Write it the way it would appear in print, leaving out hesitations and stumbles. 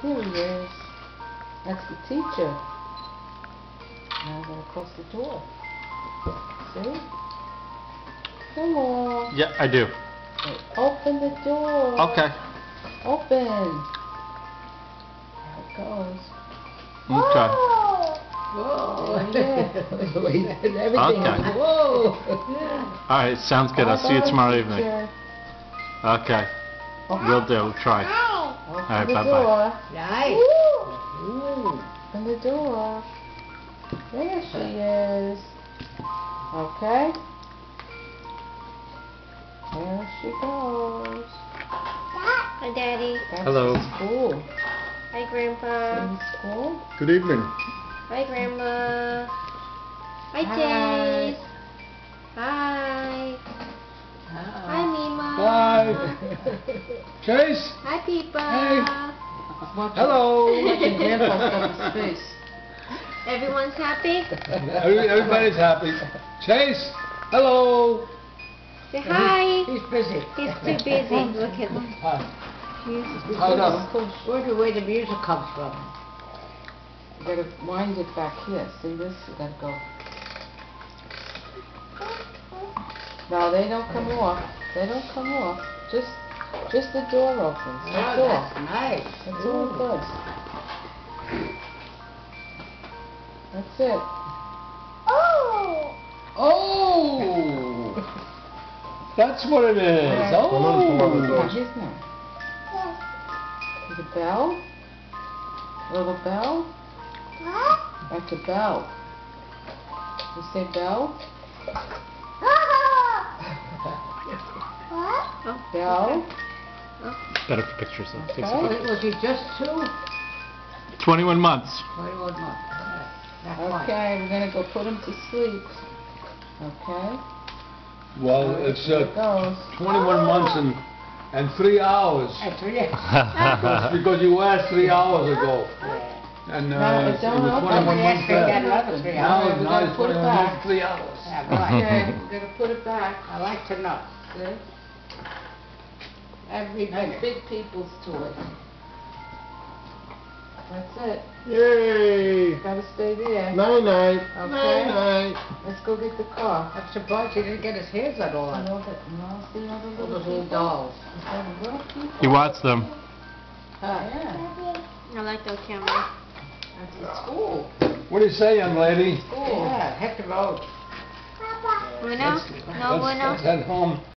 There he is. That's the teacher. Now I'm going to close the door. See? Hello. Yeah, I do. Open the door. Okay. Open. There it goes. Okay. Whoa. Yeah. Everything. Okay. Whoa. Alright, sounds good. I'll see you tomorrow evening. Teacher. Okay. Will do. We'll try. Open Alright, the bye-bye. door. Nice. Ooh. Open the door. There she is. Okay. There she goes. Hi, Daddy. That's Hello. in school. Hi, Grandpa. In school. Good evening. Hi, Grandma. Hi, Hi. Chase. Hi. Hi, Mima. Bye. Chase. Hi, Peepa. Hey. Hello. Watching Grandpa stuff his face. Everyone's happy? Everybody's happy. Chase. Hello. Say hi. He's busy. He's too busy. Look at him. Hi. He's Tied up. Where the music comes from. You gotta wind it back here. See this? You gotta go. No, they don't come off. They don't come off. Just the door opens. That's Oh, all. that's nice. That's all it does. That's it. Oh. That's what it is. Yeah. Yeah, Oh. here's one. There's a bell. A little bell. That's a bell. You say bell? Oh, Bell. Better for pictures though. Take some Okay. pictures. Was he just 21 months. 21 months? That's fine. Okay, we're gonna go put him to sleep. Okay. Well, it's There it goes. 21 months and 3 hours. That's really. Because you asked 3 hours ago. And No, it it don't was open. 21 Yes, months they got back. another 3 Now, hours. we now gotta it's put it 21 back. months, 3 hours. Yeah, right. Okay, we're gonna put it back. I like to know. See? Every That's minute. big people's toy. That's it. Yay! Gotta stay there. Night night. Okay. Night night. Let's go get the car. I'm surprised he didn't get his hands on all You of know that, see all the those little little people? dolls. All the little people? He wants them. Yeah. I like those cameras. That's at school. What do you say, young lady? School. Yeah, hit the road. Bueno? No Let's bueno? head home.